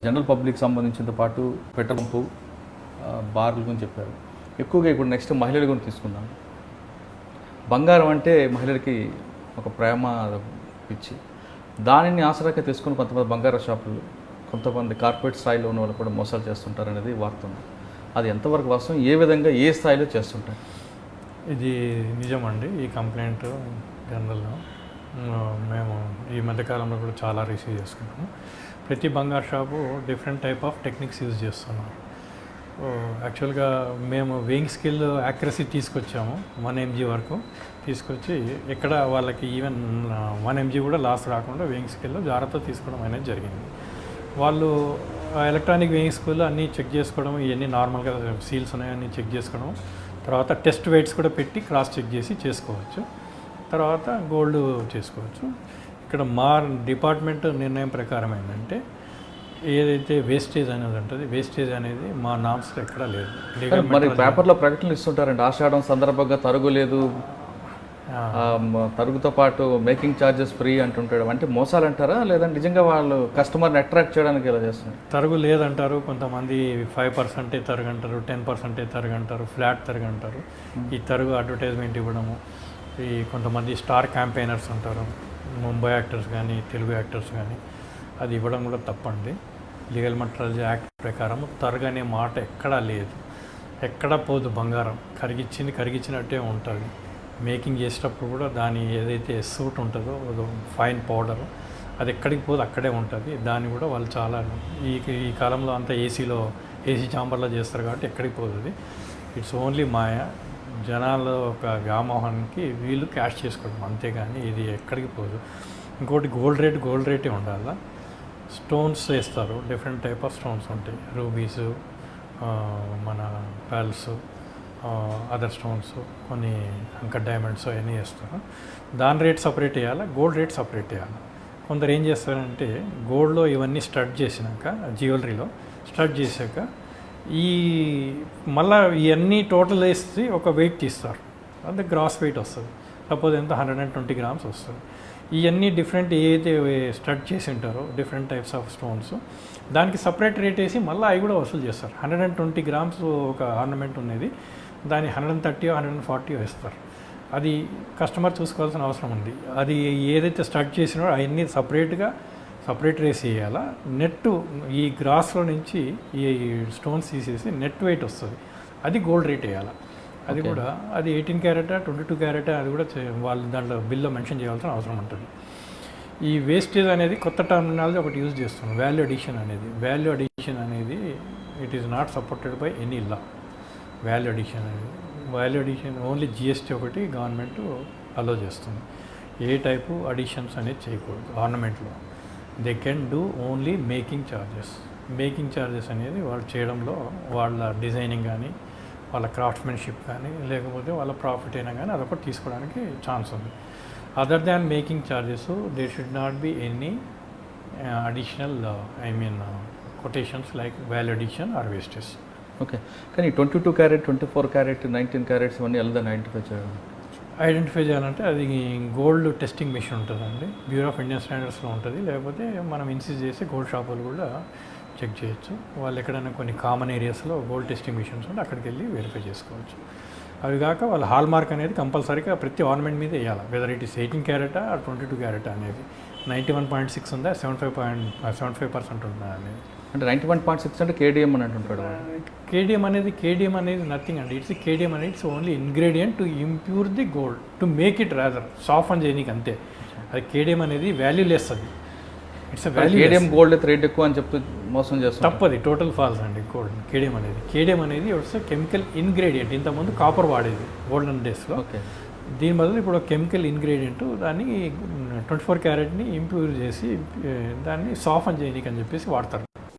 General public సంబంధించినంత పాటు petrol pump బార్ల గురించి చెప్పారు. ఎక్కువగా ఇప్పుడు నెక్స్ట్ మహిళల గురించి తీసుకుందాం. బంగారం అంటే మహిళలకి ఒక ప్రేమ పిచ్చి. దానిని ఆసరాగా తీసుకుని కొంతమంది బంగారు షాపులు, కొంతమంది కార్పొరేట్ స్థాయిలో ఉన్న వాళ్ళు కూడా మోసాలు చేస్తుంటారు అనేది వార్త ఉంది. అది ఎంతవరకు వాస్తవం, ఏ విధంగా ఏ స్థాయిలో చేస్తుంటారు? ఇది నిజమండి. ఈ కంప్లైంట్ జనరల్లో మేము ఈ మధ్యకాలంలో కూడా చాలా రిసీవ్ చేసుకున్నాము. ప్రతి బంగారు shop different type of techniques use చేస్తున్నారు. యాక్చువల్గా మేము వేయింగ్ స్కిల్ యాక్యురసీ తీసుకొచ్చాము 1 mg వరకు తీసుకొచ్చి ఎక్కడ వాళ్ళకి ఈవెన్ 1 mg కూడా లాస్ రాకుండా వేయింగ్ స్కిల్లో జాగ్రత్త తీసుకోవడం అనేది జరిగింది. వాళ్ళు ఎలక్ట్రానిక్ వేయింగ్ స్కిల్ అన్నీ చెక్ చేసుకోవడం, ఇవన్నీ నార్మల్గా సీల్స్ ఉన్నాయని చెక్ చేసుకోవడం, తర్వాత టెస్ట్ వెయిట్స్ కూడా పెట్టి క్రాస్ చెక్ చేసి చేసుకోవచ్చు. తర్వాత గోల్డ్ చేసుకోవచ్చు. ఇక్కడ మా డిపార్ట్మెంట్ నిర్ణయం ప్రకారం ఏంటంటే ఏదైతే వేస్టేజ్ అనేది ఉంటుంది, వేస్టేజ్ అనేది మా నామ్స్లో ఎక్కడా లేదు. మరి పేపర్లో ప్రకటనలు ఇస్తుంటారండి, ఆషాఢం సందర్భంగా తరుగు లేదు, తరుగుతో పాటు మేకింగ్ ఛార్జెస్ ఫ్రీ అంటుంటాడు. అంటే మోసాలు అంటారా, లేదంటే నిజంగా వాళ్ళు కస్టమర్ని అట్రాక్ట్ చేయడానికి ఎలా చేస్తున్నారు? తరుగు లేదంటారు, కొంతమంది 5% తరుగు అంటారు, 10% తరుగు అంటారు, ఫ్లాట్ తరుగు అంటారు. ఈ తరుగు అడ్వర్టైజ్మెంట్ ఇవ్వడము, ఈ కొంతమంది స్టార్ క్యాంపెయినర్స్ ఉంటారు, ముంబై యాక్టర్స్ కానీ తెలుగు యాక్టర్స్ కానీ, అది ఇవ్వడం కూడా తప్పండి. లీగల్ మెట్రాలజీ యాక్ట్ ప్రకారం తరుగు అనే మాట ఎక్కడా లేదు, ఎక్కడా పోదు. బంగారం కరిగించినట్టే ఉంటుంది. మేకింగ్ చేసేటప్పుడు కూడా దాని ఏదైతే సూట్ ఉంటుందో ఫైన్ పౌడర్, అది ఎక్కడికి పోదు, అక్కడే ఉంటుంది. దాన్ని కూడా వాళ్ళు చాలా ఈ కాలంలో అంతా ఏసీ చాంబర్లో చేస్తారు కాబట్టి ఎక్కడికి పోదు. అది ఇట్స్ ఓన్లీ మాయా, జనాల ఒక వ్యామోహానికి వీళ్ళు క్యాష్ చేసుకోవడం, అంతేగాని ఇది ఎక్కడికి పోదు. ఇంకోటి గోల్డ్ రేటే ఉండాలా. స్టోన్స్ వేస్తారు, డిఫరెంట్ టైప్ ఆఫ్ స్టోన్స్ ఉంటాయి, రూబీస్, మన పెర్ల్స్, అదర్ స్టోన్స్, కొన్ని అంకర్ డైమండ్స్ అవన్నీ వేస్తారు. దాని రేట్ సపరేట్ వేయాలి, గోల్డ్ రేట్ సపరేట్ వేయాలి. కొందరు ఏం చేస్తారంటే గోల్డ్లో ఇవన్నీ స్టడ్ చేసినాక, జ్యువెలరీలో స్టడ్ చేశాక మళ్ళీ ఇవన్నీ టోటల్ వేసి ఒక వెయిట్ తీస్తారు, అది గ్రాస్ వెయిట్ వస్తుంది. సపోజ్ ఎంత 120 grams వస్తుంది. ఇవన్నీ డిఫరెంట్ ఏదైతే స్టడ్ చేసి ఉంటారో డిఫరెంట్ టైప్స్ ఆఫ్ స్టోన్స్, దానికి సపరేట్ రేట్ వేసి మళ్ళీ అవి కూడా వసూలు చేస్తారు. 120 grams ఒక ఆర్నమెంట్ ఉన్నది, దాన్ని 130 140 వేస్తారు. అది కస్టమర్ చూసుకోవాల్సిన అవసరం ఉంది. అది ఏదైతే స్టడ్ చేసినో అవన్నీ సపరేట్ రేస్ వేయాలా. నెట్ ఈ గ్రాస్లో నుంచి ఈ స్టోన్స్ తీసేసి నెట్ వెయిట్ వస్తుంది, అది గోల్డ్ రేట్ వేయాలి. అది కూడా అది 18 క్యారెటా 22 క్యారెటా, అది కూడా వాళ్ళు దాంట్లో బిల్లో మెన్షన్ చేయాల్సిన అవసరం ఉంటుంది. ఈ వేస్టేజ్ అనేది కొత్త టర్మినాలజీ ఒకటి యూజ్ చేస్తున్నాం, వాల్యూ అడిషన్ అనేది it is not supported by any law. Value addition only GST ఒకటి గవర్నమెంట్ అలో చేస్తుంది. ఏ టైపు అడిషన్స్ అనేది చేయకూడదు ఆర్నమెంట్లో. They can do only making charges అనేది వాళ్ళు చేయడంలో, వాళ్ళ డిజైనింగ్ కానీ, వాళ్ళ క్రాఫ్ట్మెన్షిప్ కానీ, లేకపోతే వాళ్ళ ప్రాఫిట్ అయినా కానీ అదొకటి తీసుకోవడానికి ఛాన్స్ ఉంది. Other than making charges there should not be any additional quotations like value addition or wastage. Okay, కానీ 22 క్యారెట్ 24 క్యారెట్ 19 క్యారెట్స్ ఇవన్నీ ఎలా ఐడెంటిఫై చేయాలంటే అది గోల్డ్ టెస్టింగ్ మిషన్ ఉంటుందండి, బ్యూరో ఆఫ్ ఇండియన్ స్టాండర్డ్స్లో ఉంటుంది. లేకపోతే మనం ఇన్సిస్ట్ చేసి గోల్డ్ షాపులు కూడా చెక్ చేయొచ్చు. వాళ్ళు ఎక్కడైనా కొన్ని కామన్ ఏరియాస్లో గోల్డ్ టెస్టింగ్ మిషన్స్ ఉంటే అక్కడికి వెళ్ళి వెరిఫై చేసుకోవచ్చు. అవి కాక వాళ్ళ హాల్ మార్క్ అనేది కంపల్సరీగా ప్రతి ఆర్నమెంట్ మీద వేయాలి, వెదర్ ఇట్ ఈస్ 18 క్యారెటా ఆర్ 22 క్యారెటా అనేది. 91.6 ఉందా, 75% ఉందా అనేది. అంటే 91.6 అంటే కేడిఎం అని అంటుంటాడు. కేడిఎం అనేది నథింగ్ అండి. కేడిఎం అనేది it's only ingredient to impure the gold, to make it rather సాఫ్ అని చేయనీకి అంతే. అది కేడిఎం అనేది వాల్యూ లెస్, అది ఇట్స్ కేడిఎం గోల్డ్ రేట్ ఎక్కువ అని చెప్తూ మోసం చేస్తాం, తప్పది, టోటల్ ఫాల్స్ అండి. గోల్డ్ కేడిఎం అనేది ఇట్స్ కెమికల్ ఇంగ్రీడియంట్. ఇంతకుముందు కాపర్ వాడేది గోల్డెన్ డేస్లో, దీని బదులు ఇప్పుడు కెమికల్ ఇంగ్రీడియంట్, దాన్ని 24 క్యారెట్ని ఇంప్యూర్ చేసి దాన్ని సాఫ్ అని చేయనీకి అని చెప్పేసి వాడతారు.